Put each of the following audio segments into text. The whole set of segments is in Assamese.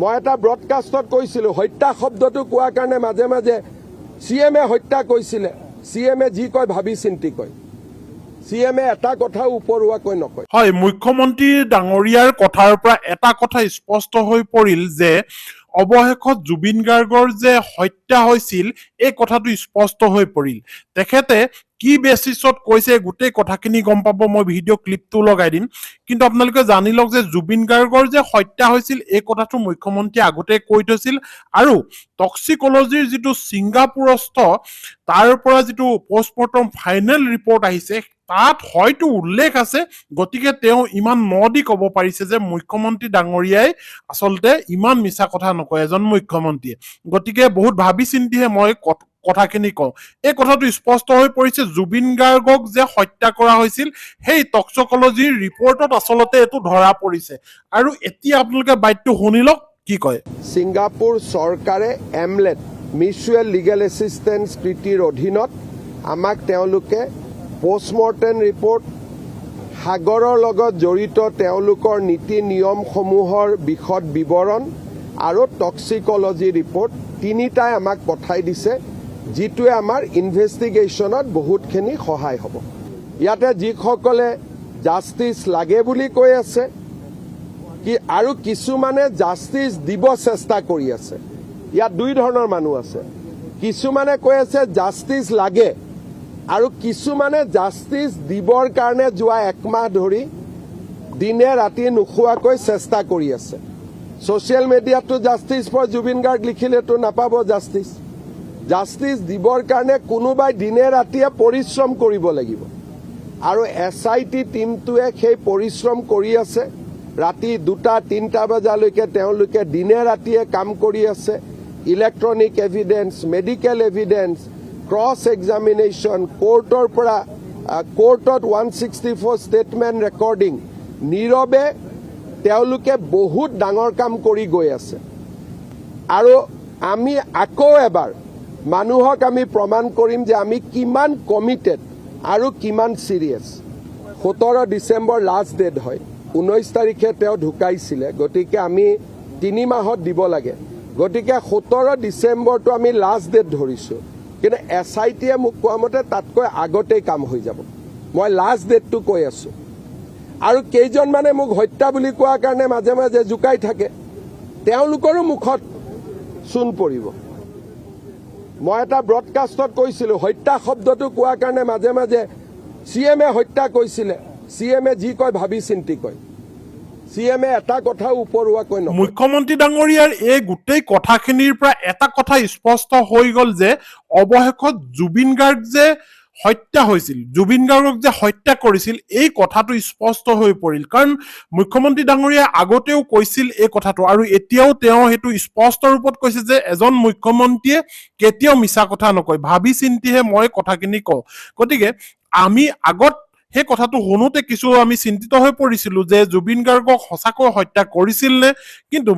মই এটা ব্ৰডকাষ্টত কৈছিলোঁ, হত্যা শব্দটো কোৱাৰ কাৰণে মাজে মাজে CM-এ হত্যা কৈছিলে, CM-এ যি কয় ভাবি চিন্তি কয়, CM-এ এটা কথাও উপৰুৱাকৈ নকয়। হয়, মুখ্যমন্ত্ৰী ডাঙৰীয়াৰ কথাৰ পৰা এটা কথা স্পষ্ট হৈ পৰিল যে অৱশেষত জুবিন গাৰ্গৰ যে হত্যা হৈছিল এই কথাটো স্পষ্ট হৈ পৰিল। তেখেতে কি বেচিছত কৈছে গোটেই কথাখিনি গম পাব, মই ভিডিঅ' ক্লিপটো লগাই দিম। কিন্তু আপোনালোকে জানি লওক যে জুবিন গাৰ্গৰ যে হত্যা হৈছিল এই কথাটো মুখ্যমন্ত্ৰীয়ে আগতে কৈ থৈছিল, আৰু টক্সিকলজিৰ যিটো ছিংগাপুৰস্থ তাৰ পৰা যিটো পষ্টমৰ্টম ফাইনেল ৰিপৰ্ট আহিছে তাত হয়তো উল্লেখ আছে, গতিকে তেওঁ ইমান নদি ক'ব পাৰিছে যে মুখ্যমন্ত্ৰী ডাঙৰীয়াই আচলতে ইমান মিছা কথা নকয় এজন মুখ্যমন্ত্ৰীয়ে। গতিকে বহুত ভাবি চিন্তিহে মই কথাখিনি কওঁ। এই কথাটো স্পষ্ট হৈ পৰিছে, জুবিন গাৰ্গক যে হত্যা কৰা হৈছিল সেই টক্সিকলজিৰ ৰিপৰ্টত আচলতে এইটো ধৰা পৰিছে। আৰু এতিয়া আপোনালোকে বাইটটো শুনি লওক কি কয়। ছিংগাপুৰ চৰকাৰে এমলেট মিউচুৱেল লিগেল এছিষ্টেন্স ট্ৰিটিৰ অধীনত আমাক তেওঁলোকে পোষ্টমৰ্টেম ৰিপৰ্ট, সাগৰৰ লগত জড়িত তেওঁলোকৰ নীতি নিয়মসমূহৰ বিশদ বিৱৰণ আৰু টক্সিকলজি ৰিপৰ্ট তিনিটাই আমাক পঠাই দিছে, যিটোৱে আমাৰ ইনভেষ্টিগেশ্যনত বহুতখিনি সহায় হ'ব। ইয়াতে যিসকলে জাষ্টিচ লাগে বুলি কৈ আছে আৰু কিছুমানে জাষ্টিচ দিব চেষ্টা কৰি আছে, ইয়াত দুই ধৰণৰ মানুহ আছে। কিছুমানে কৈ আছে জাষ্টিচ লাগে আৰু কিছুমানে জাষ্টিচ দিবৰ কাৰণে যোৱা একমাহ ধৰি দিনে ৰাতি নোখোৱাকৈ চেষ্টা কৰি আছে। ছ'চিয়েল মিডিয়াতো জাষ্টিচ ফৰ জুবিন গাৰ্গ লিখিলেতো নাপাব জাষ্টিচ। জাষ্টিচ দিবৰ কাৰণে কোনোবাই দিনে ৰাতিয়ে পৰিশ্ৰম কৰিব লাগিব, আৰু SIT টীমটোৱে সেই পৰিশ্ৰম কৰি আছে। ৰাতি 2-3 বজালৈকে তেওঁলোকে দিনে ৰাতিয়ে কাম কৰি আছে। Electronic evidence, medical evidence, cross examination, কোৰ্টৰ পৰা কোৰ্টত 164 ষ্টেটমেণ্ট ৰেকৰ্ডিং, নীৰৱে তেওঁলোকে বহুত ডাঙৰ কাম কৰি গৈ আছে। আৰু আমি আকৌ এবাৰ মানুহক আমি প্ৰমাণ কৰিম যে আমি কিমান কমিটেড আৰু কিমান চিৰিয়াছ। 17 ডিচেম্বৰ লাষ্ট ডেট হয়, 19 তাৰিখে তেওঁ ঢুকাইছিলে, গতিকে আমি 3 মাহত দিব লাগে। গতিকে 17 ডিচেম্বৰটো আমি লাষ্ট ডেট ধৰিছোঁ, কিন্তু SITয়ে মোক কোৱা মতে তাতকৈ আগতেই কাম হৈ যাব। মই লাষ্ট ডেটটো কৈ আছোঁ। আৰু কেইজনমানে মোক হত্যা বুলি কোৱাৰ কাৰণে মাজে মাজে জোকাই থাকে, তেওঁলোকৰো মুখত চূণ পৰিব। মই এটা ব্ৰডকাষ্টত কৈছিলোঁ, হত্যা শব্দটো কোৱাৰ কাৰণে মাজে মাজে CM-এ হত্যা কৈছিলে, CM-এ যি কয় ভাবি চিন্তি কয়, CM-এ এটা কথাও উপৰুৱাকৈ নকয়। মুখ্যমন্ত্ৰী ডাঙৰীয়াৰ এই গোটেই কথাখিনিৰ পৰা এটা কথা স্পষ্ট হৈ গ'ল যে অৱশেষত জুবিন গাৰ্গ যে হত্যা হৈছিল, জুবিন গাৰ্গক যে হত্যা কৰিছিল এই কথাটো স্পষ্ট হৈ পৰিল। কাৰণ মুখ্যমন্ত্ৰী ডাঙৰীয়াই আগতেও কৈছিল এই কথাটো, আৰু এতিয়াও তেওঁ সেইটো স্পষ্ট ৰূপত কৈছে যে এজন মুখ্যমন্ত্ৰীয়ে কেতিয়াও মিছা কথা নকয়, ভাবি চিন্তিহে মই কথাখিনি কওঁ। গতিকে আমি আগত সেই কথাটো শুনোতে কিছু আমি চিন্তিত হৈ পৰিছিলো যে জুবিন গাৰ্গক সঁচাকৈ হত্যা কৰিছিল নে, কিন্তু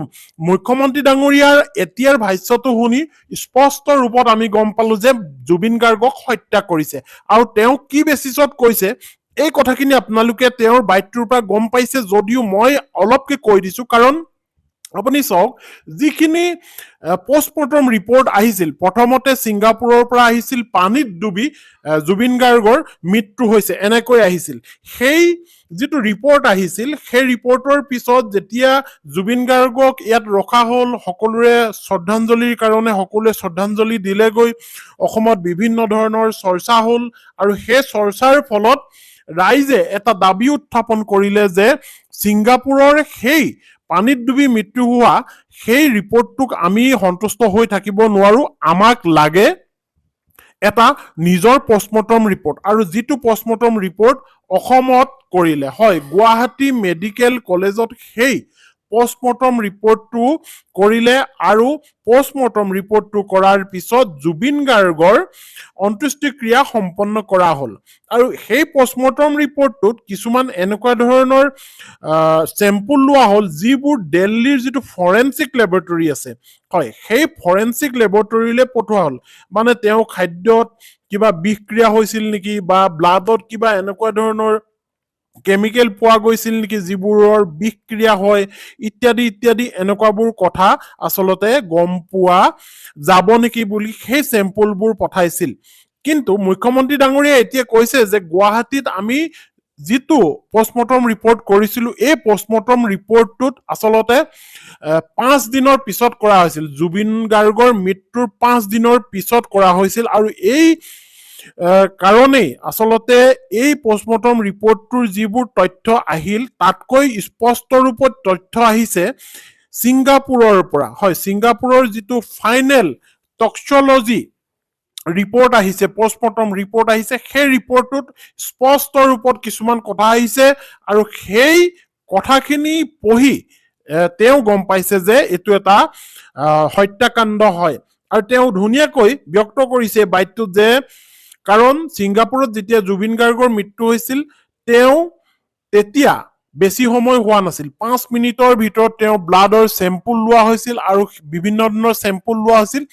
মুখ্যমন্ত্ৰী ডাঙৰীয়াৰ এতিয়াৰ ভাষ্যটো শুনি স্পষ্ট ৰূপত আমি গম পালো যে জুবিন গাৰ্গক হত্যা কৰিছে। আৰু তেওঁ কি বেচিছত কৈছে এই কথাখিনি আপোনালোকে তেওঁৰ বাইটটোৰ পৰা গম পাইছে, যদিও মই অলপকে কৈ দিছো। কাৰণ আপুনি চাওক, যিখিনি পোষ্টমৰ্টম ৰিপৰ্ট আহিছিল, প্ৰথমতে ছিংগাপুৰৰ পৰা আহিছিল পানীত ডুবি জুবিন গাৰ্গৰ মৃত্যু হৈছে এনেকৈ আহিছিল। সেই যিটো ৰিপৰ্ট আহিছিল সেই ৰিপৰ্টৰ পিছত যেতিয়া জুবিন গাৰ্গক ইয়াত ৰখা হ'ল, সকলোৰে শ্ৰদ্ধাঞ্জলিৰ কাৰণে সকলোৱে শ্ৰদ্ধাঞ্জলি দিলেগৈ, অসমত বিভিন্ন ধৰণৰ চৰ্চা হ'ল, আৰু সেই চৰ্চাৰ ফলত ৰাইজে এটা দাবী উত্থাপন কৰিলে যে ছিংগাপুৰৰ সেই পানীত ডুবি মৃত্যু হোৱা সেই ৰিপৰ্টটোক আমি সন্তুষ্ট হৈ থাকিব নোৱাৰো, আমাক লাগে এটা নিজৰ পোষ্টমৰ্টম ৰিপৰ্ট। আৰু যিটো পোষ্টমৰ্টম ৰিপৰ্ট অসমত কৰিলে, হয় গুৱাহাটী মেডিকেল কলেজত সেই পোষ্টমৰ্টম ৰিপৰ্টটো কৰিলে, আৰু পোষ্টমৰ্টম ৰিপৰ্টটো কৰাৰ পিছত জুবিন গাৰ্গৰ অন্ত্যেষ্টিক্ৰিয়া সম্পন্ন কৰা হ'ল। আৰু সেই পোষ্টমৰ্টম ৰিপৰ্টটোত কিছুমান এনেকুৱা ধৰণৰ চেম্পুল লোৱা হ'ল যিবোৰ দিল্লীৰ যিটো ফৰেনচিক লেবৰেটৰী আছে, হয় সেই ফৰেনচিক লেবৰেটৰীলৈ পঠোৱা হ'ল। মানে তেওঁ খাদ্যত কিবা বিষক্ৰিয়া হৈছিল নেকি, বা ব্লাডত কিবা এনেকুৱা ধৰণৰ কেমিকেল পোৱা গৈছিল নেকি যিবোৰৰ বিক্ৰিয়া হয় ইত্যাদি ইত্যাদি এনেকুৱাবোৰ কথা আচলতে গম পোৱা যাব নেকি বুলি সেই চেম্পলবোৰ পঠাইছিল কিন্তু মুখ্যমন্ত্ৰী ডাঙৰীয়াই এতিয়া কৈছে যে গুৱাহাটীত আমি যিটো পোষ্টমৰ্টম ৰিপৰ্ট কৰিছিলো এই পোষ্টমৰ্টম ৰিপৰ্টটোত আচলতে 5 দিনৰ পিছত কৰা হৈছিল জুবিন গাৰ্গৰ মৃত্যুৰ 5 দিনৰ পিছত কৰা হৈছিল আৰু এই কাৰণেই আচলতে এই পোষ্টমৰ্টম ৰিপৰ্টটোৰ যিবোৰ তথ্য আহিল তাতকৈ স্পষ্ট ৰূপত তথ্য আহিছে ছিংগাপুৰৰ পৰা হয় ছিংগাপুৰৰ যিটো ফাইনেল টক্সিঅলজি ৰিপৰ্ট আহিছে পোষ্টমৰ্টম ৰিপৰ্ট আহিছে সেই ৰিপৰ্টটোত স্পষ্ট ৰূপত কিছুমান কথা আহিছে আৰু সেই কথাখিনি পঢ়ি তেওঁ গম পাইছে যে এইটো এটা হত্যাকাণ্ড হয় আৰু তেওঁ ধুনীয়াকৈ ব্যক্ত কৰিছে বাইটটোত যে কাৰণ ছিংগাপুৰত যেতিয়া জুবিন গাৰ্গৰ মৃত্যু হৈছিল তেওঁ তেতিয়া বেছি সময় হোৱা নাছিল 5 মিনিটৰ ভিতৰত তেওঁ ব্লাডৰ চেম্পল লোৱা হৈছিল আৰু বিভিন্ন ধৰণৰ চেম্পল লোৱা হৈছিল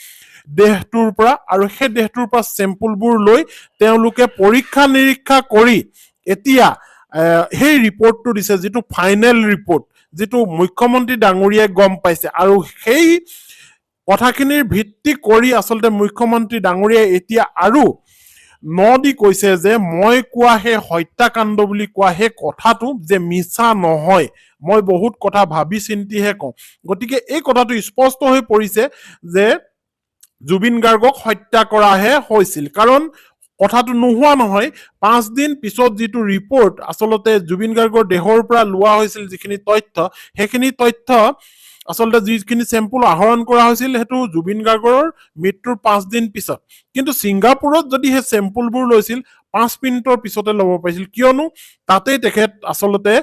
দেহটোৰ পৰা আৰু সেই দেহটোৰ পৰা চেম্পলবোৰ লৈ তেওঁলোকে পৰীক্ষা নিৰীক্ষা কৰি এতিয়া সেই ৰিপৰ্টটো দিছে যিটো ফাইনেল ৰিপৰ্ট যিটো মুখ্যমন্ত্ৰী ডাঙৰীয়াই গম পাইছে আৰু সেই কথাখিনিৰ ভিত্তি কৰি আচলতে মুখ্যমন্ত্ৰী ডাঙৰীয়াই এতিয়া আৰু নদি কৈছে যে মই কোৱা সেই হত্যাকাণ্ড বুলি কোৱা সেই কথাটো যে মিছা নহয় মই বহুত কথা ভাবি চিন্তিহে কওঁ গতিকে এই কথাটো স্পষ্ট হৈ পৰিছে যে জুবিন গাৰ্গক হত্যা কৰাহে হৈছিল কাৰণ কথাটো নোহোৱা নহয় 5 দিন পিছত যিটো ৰিপৰ্ট আচলতে জুবিন গাৰ্গৰ দেহৰ পৰা লোৱা হৈছিল যিখিনি তথ্য সেইখিনি তথ্য আচলতে যিখিনি চেম্পল আহৰণ কৰা হৈছিল হেতু জুবিন গাৰ্গৰ মৃত্যুৰ 5 দিন পিছত কিন্তু ছিংগাপুৰত যদি সেই চেম্পলবোৰ লৈছিল 5 মিনিটৰ পিছতে ল'ব পাৰিছিল কিয়নো তাতেই তেখেত আচলতে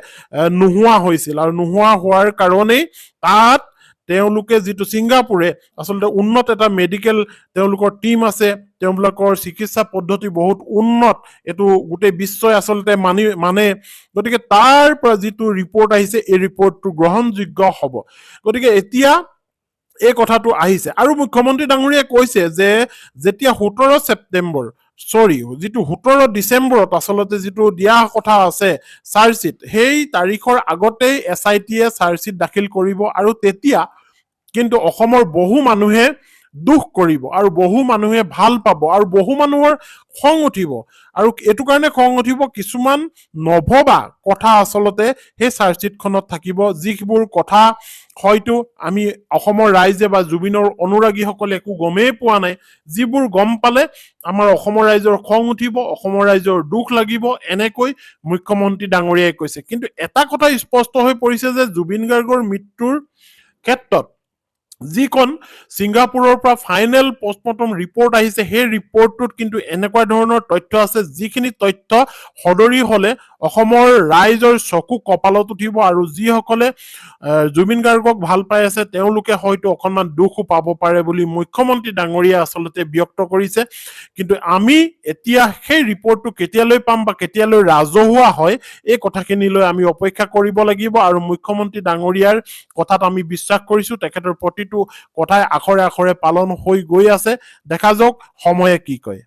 নোহোৱা হৈছিল আৰু নোহোৱা হোৱাৰ কাৰণেই তাত তেওঁলোকে যিটো ছিংগাপুৰে আচলতে উন্নত এটা মেডিকেল তেওঁলোকৰ টিম আছে তেওঁলোকৰ চিকিৎসা পদ্ধতি বহুত উন্নত এটো গোটেই বিশ্বই আচলতে মানে গতিকে তাৰ পৰা যিটো ৰিপৰ্ট আহিছে এই ৰিপৰ্টটো গ্ৰহণযোগ্য হ'ব গতিকে এতিয়া এই কথাটো আহিছে আৰু মুখ্যমন্ত্ৰী ডাঙৰীয়াই কৈছে যে যেতিয়া 17 ছেপ্টেম্বৰ যিটো 17 ডিচেম্বৰত আচলতে যিটো দিয়া কথা আছে চাৰ্জশিট সেই তাৰিখৰ আগতেই এছআইটিয়ে চাৰ্জশিট দাখিল কৰিব আৰু তেতিয়া কিন্তু অসমৰ বহু মানুহে দুখ কৰিব আৰু বহু মানুহে ভাল পাব আৰু বহু মানুহৰ খং উঠিব আৰু এটো কাৰণে খং উঠিব কিছুমান নভবা কথা আচলতে সেই চাৰ্জশিটখনত থাকিব যিবোৰ কথা হয়তো আমি অসমৰ ৰাইজে বা জুবিনৰ অনুৰাগীসকলে একো গমেই পোৱা নাই যিবোৰ গম পালে আমাৰ অসমৰ ৰাইজৰ খং উঠিব অসমৰ ৰাইজৰ দুখ লাগিব এনেকৈ মুখ্যমন্ত্ৰী ডাঙৰীয়াই কৈছে কিন্তু এটা কথা স্পষ্ট হৈ পৰিছে যে জুবিন গাৰ্গৰ মৃত্যুৰ ক্ষেত্ৰত যিখন ছিংগাপুৰৰ পৰা ফাইনেল পোষ্টমৰ্টম ৰিপৰ্ট আহিছে সেই ৰিপৰ্টটোত কিন্তু এনেকুৱা ধৰণৰ তথ্য আছে যিখিনি তথ্য সদৰি হলে অসমৰ ৰাইজৰ চকু কপালত উঠিব আৰু যিসকলে জুবিন গাৰ্গক ভাল পাই আছে তেওঁলোকে হয়তো অকণমান দুখ পাব পাৰে বুলি মুখ্যমন্ত্ৰী ডাঙৰীয়া আচলতে ব্যক্ত কৰিছে কিন্তু আমি এতিয়া সেই ৰিপৰ্টটো কেতিয়ালৈ পাম বা কেতিয়ালৈ ৰাজহুৱা হয় এই কথাখিনিলৈ আমি অপেক্ষা কৰিব লাগিব আৰু মুখ্যমন্ত্ৰী ডাঙৰীয়াৰ কথাত আমি বিশ্বাস কৰিছো তেখেতৰ প্ৰতিটো কথাই আখৰে আখৰে পালন হৈ গৈ আছে দেখা যাওক সময়ে কি কয়